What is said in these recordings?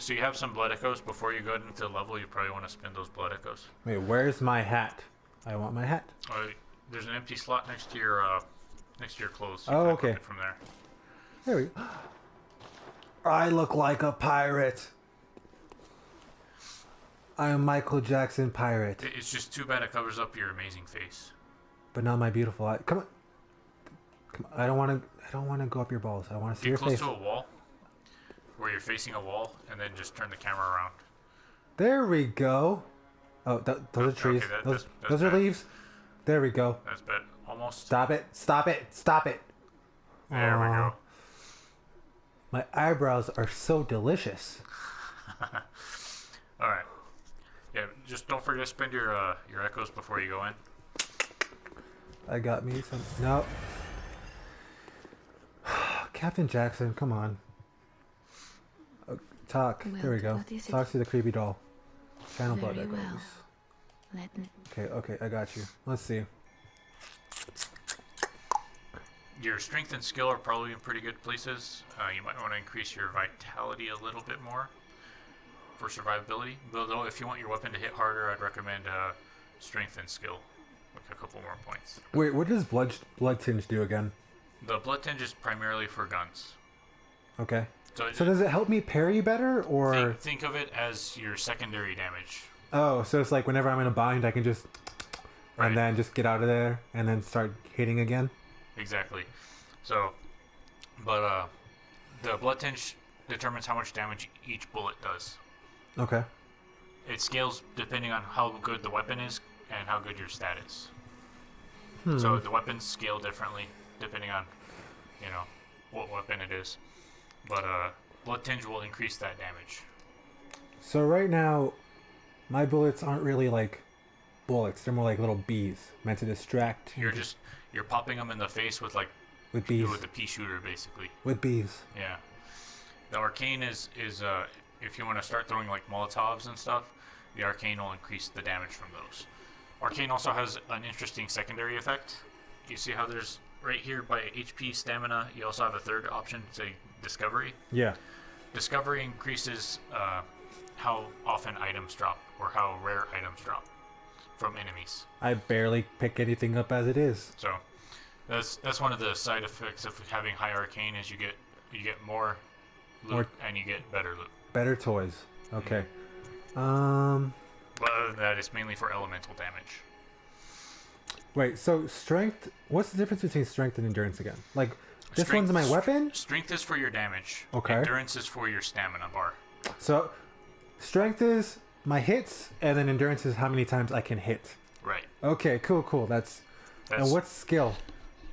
So you have some blood echoes before you go into the level. You probably want to spend those blood echoes. Wait, where's my hat? I want my hat. There's an empty slot next to your clothes. You Oh, can okay. equip it from there. There we go. I look like a pirate. I am Michael Jackson pirate. It's just too bad it covers up your amazing face. But not my beautiful eye. Come on. Come on. I don't want to go up your balls. I want to see your Get close face. to a wall, where you're facing a wall, and then just turn the camera around. There we go. Oh, those are trees. Okay, those are bad. leaves. There we go. That's bad. Almost. Stop it. Stop it. Stop it. There we go. My eyebrows are so delicious. All right. Yeah, just don't forget to spend your echoes before you go in. I got me some. No. Captain Jackson, come on. Talk. Well, there we go. what is it? Talk to the creepy doll. Channel blood Very echoes. well. Let me. Okay, I got you. Let's see. Your strength and skill are probably in pretty good places. You might want to increase your vitality a little bit more for survivability. Though, if you want your weapon to hit harder, I'd recommend strength and skill, like a couple more points. Wait, what does blood tinge do again? The blood tinge is primarily for guns. Okay. So does it help me parry better, or think of it as your secondary damage? oh, so it's like whenever I'm in a bind, I can just Right. and then just get out of there and then start hitting again. Exactly. So, but the blood tinge determines how much damage each bullet does. Okay. It scales depending on how good the weapon is and how good your stat is. Hmm. So the weapons scale differently depending on, what weapon it is. But blood tinge will increase that damage. So right now, my bullets aren't really like bullets. They're more like little bees meant to distract. You're popping them in the face with with bees. with the pea shooter basically. With bees. Yeah. The arcane is if you want to start throwing like Molotovs and stuff, the arcane will increase the damage from those. Arcane also has an interesting secondary effect. You see how there's right here by HP stamina, you also have a third option, say discovery. Yeah. Discovery increases how often items drop or how rare items drop from enemies. I barely pick anything up as it is. So that's one of the side effects of having high arcane is you get more loot and you get better loot. Better toys. Okay. But other than that, it's mainly for elemental damage. Wait, so strength, what's the difference between strength and endurance again? Like, this one's my weapon? Strength is for your damage. Okay. Endurance is for your stamina bar. So, strength is my hits, and then endurance is how many times I can hit. Right. Okay, cool. That's and what's skill?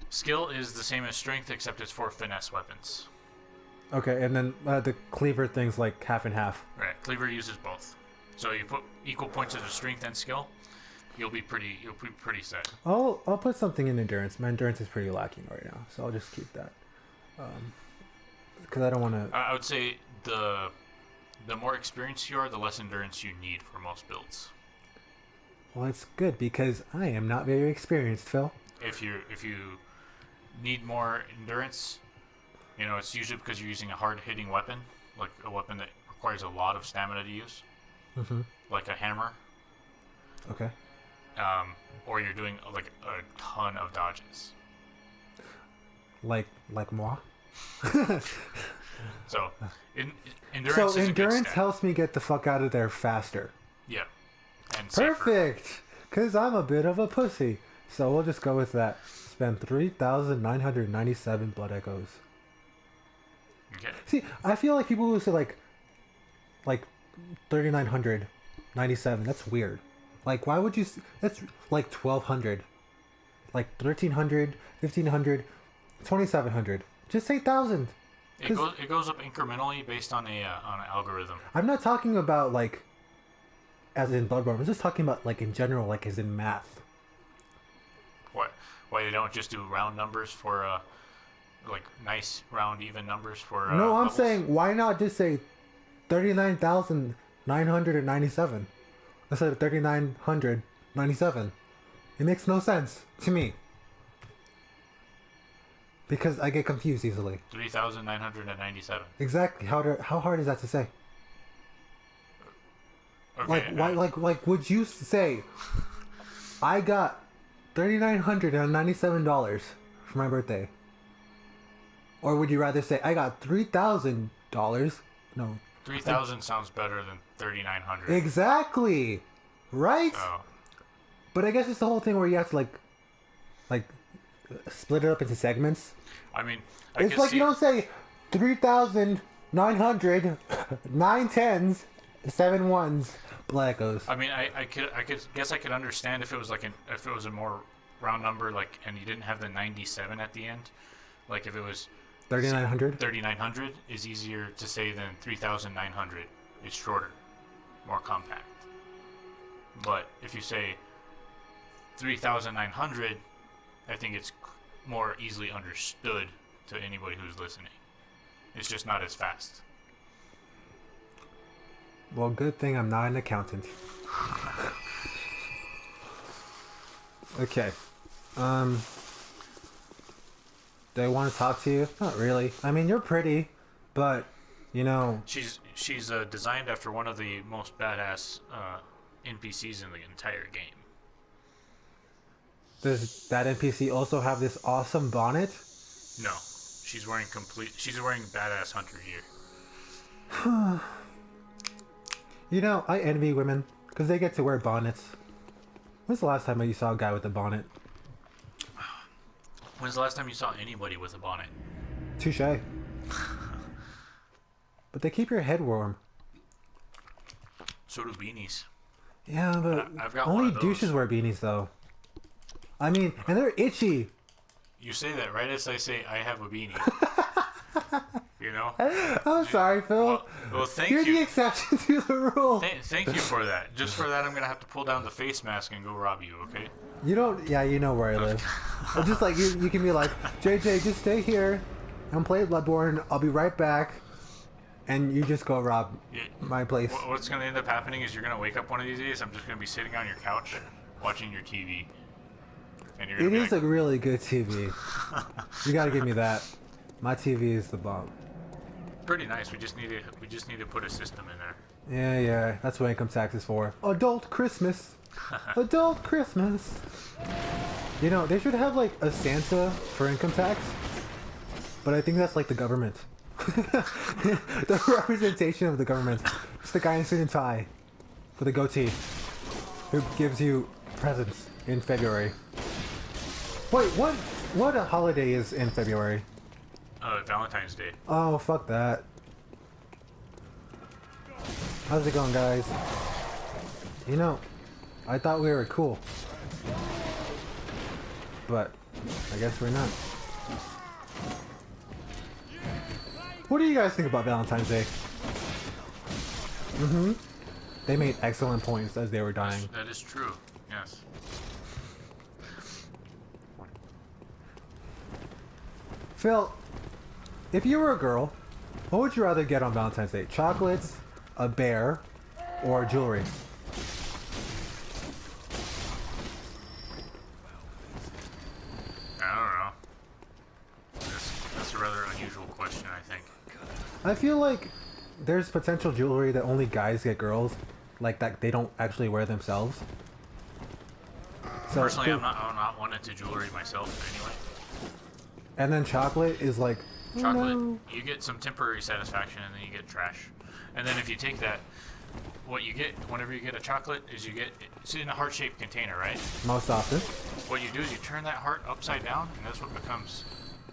Skill is the same as strength, except it's for finesse weapons. Okay, and then the cleaver thing's like half and half. Right. Cleaver uses both. So you put equal points of strength and skill, you'll be pretty set. I'll put something in endurance. My endurance is pretty lacking right now, so I'll just keep that. Because I don't want to. I would say the more experienced you are, the less endurance you need for most builds. Well, it's good because I am not very experienced, Phil. If you need more endurance, it's usually because you're using a hard-hitting weapon, like a weapon that requires a lot of stamina to use, like a hammer. Okay. Or you're doing like a ton of dodges. Like moi. So, endurance. So is endurance a good stat. helps me get the fuck out of there faster. Yeah. And safer. Perfect. Because I'm a bit of a pussy. So we'll just go with that. Spend 3,997 blood echoes. Okay. See, I feel like people who say like 3,997. That's weird. Like, why would you? That's like 1,200, like 1,300, 1,500, 2,700. Just say 1,000. It goes up incrementally based on an algorithm. I'm not talking about like, as in Bloodborne. I'm just talking about like in general, like as in math. What? Why they don't just do round numbers for like nice round even numbers for? No, I'm levels? saying why not just say 39,997 instead of 3,997? It makes no sense to me. Because I get confused easily. 3,997. Exactly. How hard is that to say? Okay. Why? Would you say I got $3,997 for my birthday, or would you rather say I got $3,000? No. 3,000 sounds better than 3,900. Exactly. Right. So, But I guess it's the whole thing where you have to like split it up into segments. I mean, It's like you don't say 3,900, 9 tens, 7 ones. Black goes. I mean, I could understand if it was if it was a more round number, like, and you didn't have the 97 at the end. Like if it was 3,900. 3,900 is easier to say than 3,900. It's shorter, more compact. But if you say 3,900, I think it's more easily understood to anybody who's listening. It's just not as fast. Well, good thing I'm not an accountant. Okay. Do I want to talk to you? Not really. I mean, you're pretty, but you know. She's designed after one of the most badass NPCs in the entire game. Does that NPC also have this awesome bonnet? No, she's wearing badass hunter gear. You know, I envy women because they get to wear bonnets. When's the last time you saw a guy with a bonnet? When's the last time you saw anybody with a bonnet? Touche. But they keep your head warm. So do beanies. Yeah, but I've got only one of those. douches wear beanies, though. I mean, and they're itchy. You say that right as I say I have a beanie. You know? I'm sorry, Phil. Well, thank You're you. the exception to the rule. Thank you for that. Just for that, I'm gonna have to pull down the face mask and go rob you. Okay? You don't. Yeah, you know where I live. It's just like you can be like, JJ, just stay here and play Bloodborne. I'll be right back, and you just go rob my place. What's gonna end up happening is you're gonna wake up one of these days. I'm just gonna be sitting on your couch watching your TV. And you're gonna It be is like, a really good TV. You gotta give me that. My TV is the bomb. pretty nice. We just need to put a system in there. Yeah. That's what income tax is for. Adult Christmas. Adult Christmas. You know, they should have like a Santa for income tax. But I think that's like the government. The representation of the government. It's the guy in suit and tie with a goatee who gives you presents in February. Wait, what a holiday is in February? Valentine's Day. Oh, fuck that. How's it going, guys? You know, I thought we were cool. But I guess we're not. What do you guys think about Valentine's Day? They made excellent points as they were dying. That is true. Yes. Phil, if you were a girl, what would you rather get on Valentine's Day? Chocolates, a bear, or jewelry? I don't know. That's a rather unusual question, I think. I feel like there's potential jewelry that only guys get girls, like that they don't actually wear themselves. So, Personally, I'm not one into jewelry myself anyway. And then chocolate is like, oh, Chocolate, no. you get some temporary satisfaction, and then you get trash. And then if you take that, what you get whenever you get a chocolate is it's in a heart-shaped container, right? Most often. What you do is you turn that heart upside down, and that's what becomes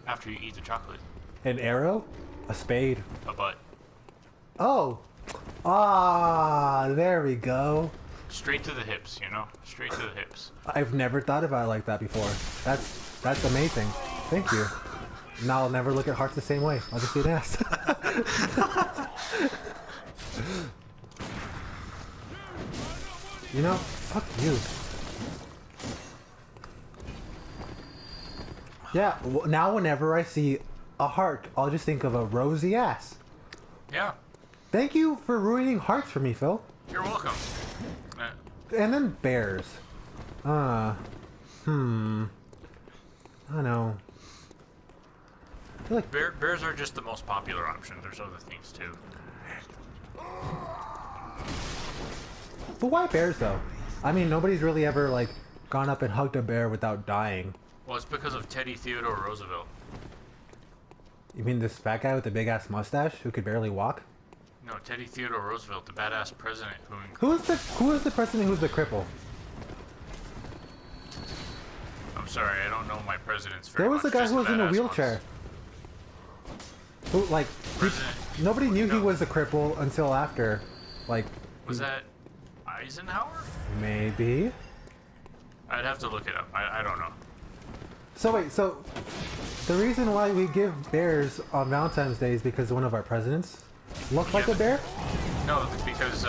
after you eat the chocolate. An arrow, a spade. A butt. Oh, there we go. Straight to the hips, you know? Straight to the hips. I've never thought about it like that before. That's amazing. Thank you. Now I'll never look at hearts the same way. I'll just be an ass. You know, fuck you. Yeah, now whenever I see a heart, I'll just think of a rosy ass. Yeah, Thank you for ruining hearts for me, Phil. you're welcome. And then bears. I don't know. I feel like Bears are just the most popular option. There's other things too. But why bears though? I mean, nobody's really ever like gone up and hugged a bear without dying. Well, it's because of Teddy Theodore Roosevelt. You mean this fat guy with the big ass mustache who could barely walk? No, Teddy Theodore Roosevelt, the badass president Who is the president who's the cripple? I'm sorry, I don't know my presidents very There was much, the guy just who was in a badass wheelchair. ones. Who like nobody knew he No. was a cripple until after, like. Was that Eisenhower? Maybe. I'd have to look it up. I don't know. So wait, so the reason why we give bears on Valentine's Day is because one of our presidents looked like a bear? No, because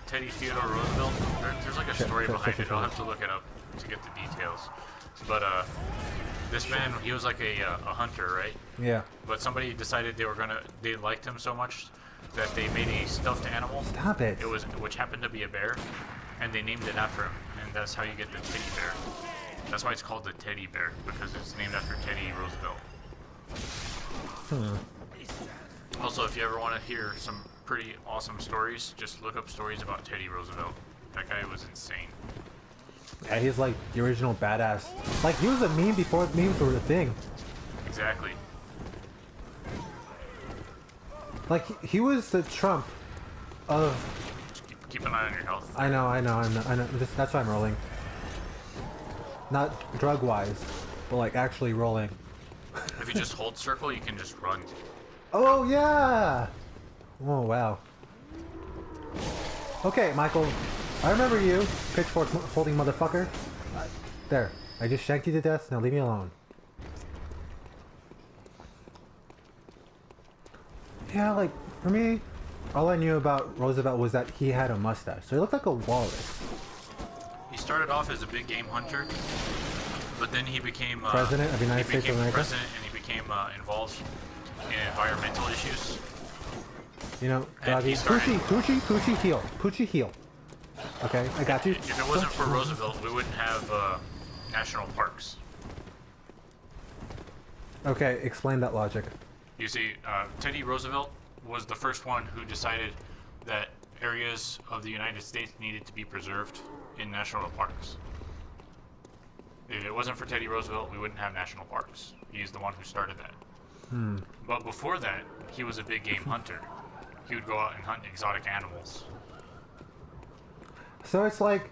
Teddy Theodore Roosevelt. There's like a story behind it. I'll have to look it up to get the details. But this man, he was like a hunter, right? Yeah. But somebody decided they liked him so much that they made a stuffed animal. Stop it. Which happened to be a bear, and they named it after him, and that's how you get the teddy bear. That's why it's called the teddy bear, because it's named after Teddy Roosevelt. Also, if you ever want to hear some pretty awesome stories, just look up stories about Teddy Roosevelt. That guy was insane. Yeah, he's like the original badass. Like, he was a meme before memes were a thing. Exactly. Like, he was the Trump of... Just keep an eye on your health. I know. That's why I'm rolling. Not drug-wise, but like actually rolling. If you just hold circle, you can just run. Oh, yeah! Oh, wow. Okay, Michael. I remember you, pitchfork holding motherfucker. There. I just shanked you to death. Now leave me alone. Yeah, like, for me, all I knew about Roosevelt was that he had a mustache. So he looked like a walrus. He started off as a big game hunter, but then he became President of the United States of America? President, and he became involved in environmental issues. You know, And doggy. he started- Poochie, heel. Poochie, heel. Okay, I got you. If it wasn't for Roosevelt, we wouldn't have national parks. Okay, explain that logic. You see, Teddy Roosevelt was the first one who decided that areas of the United States needed to be preserved in national parks. If it wasn't for Teddy Roosevelt, we wouldn't have national parks. He's the one who started that. But before that, he was a big game hunter. He would go out and hunt exotic animals. So it's like,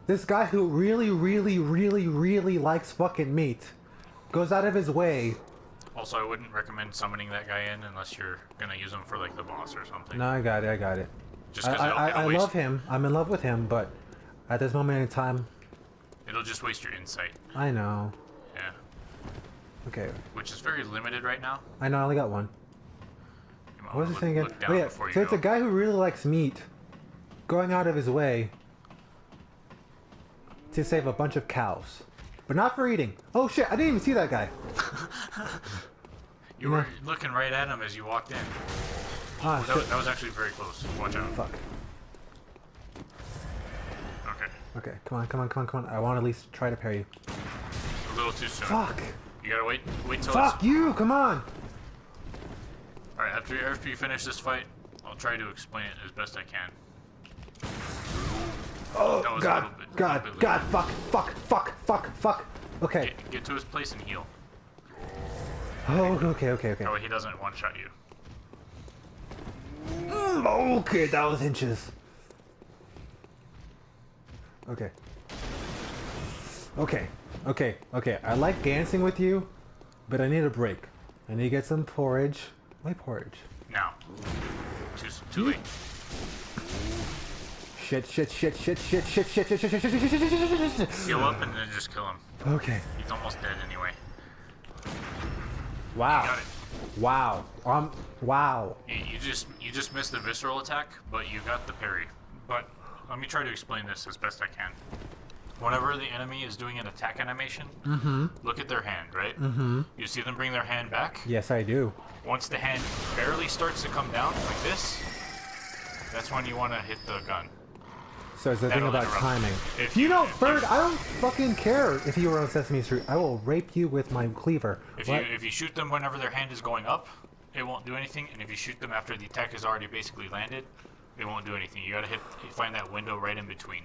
this guy who really likes fucking meat goes out of his way. Also, I wouldn't recommend summoning that guy in unless you're gonna use him for like the boss or something. No, I got it. Just 'cause I it'll love him. I'm in love with him, but at this moment in time, it'll just waste your insight. I know. Yeah. Okay, Which is very limited right now. I know, I only got one. You might What was wanna the thing again? look down Oh yeah, before you so it's a go. guy who really likes meat, going out of his way to save a bunch of cows. But not for eating. Oh shit, I didn't even see that guy. You were looking right at him as you walked in. Ah, shit. That was actually very close. Watch out. Fuck. Okay. Okay, come on. I want to at least try to parry you. A little too soon. Fuck! You gotta wait till Fuck it's... you! Come on! Alright, after you finish this fight, I'll try to explain it as best I can. Oh That was a god! little bit- God! little bit God! Fuck! Okay. Get to his place and heal. Oh, okay. That way he doesn't one-shot you. Okay, that was inches. Okay. I like dancing with you, but I need a break. I need to get some porridge. My porridge. Now. Too late. Shit. Heal up and then just kill him. Okay. He's almost dead anyway. Wow. You got it. Wow. Wow. You just missed the visceral attack, but you got the parry. But let me try to explain this as best I can. Whenever the enemy is doing an attack animation, look at their hand, right? You see them bring their hand back? Yes, I do. Once the hand barely starts to come down, like this, that's when you want to hit the gun. So it's the thing That'll about interrupt. timing. If You know, Bird, I don't fucking care if you were on Sesame Street. I will rape you with my cleaver. If you shoot them whenever their hand is going up, it won't do anything, and if you shoot them after the attack has already basically landed, It won't do anything. You gotta find that window right in between.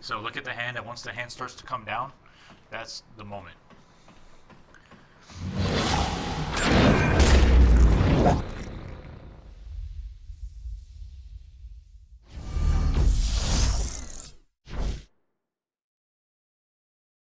So look at the hand, and once the hand starts to come down, that's the moment.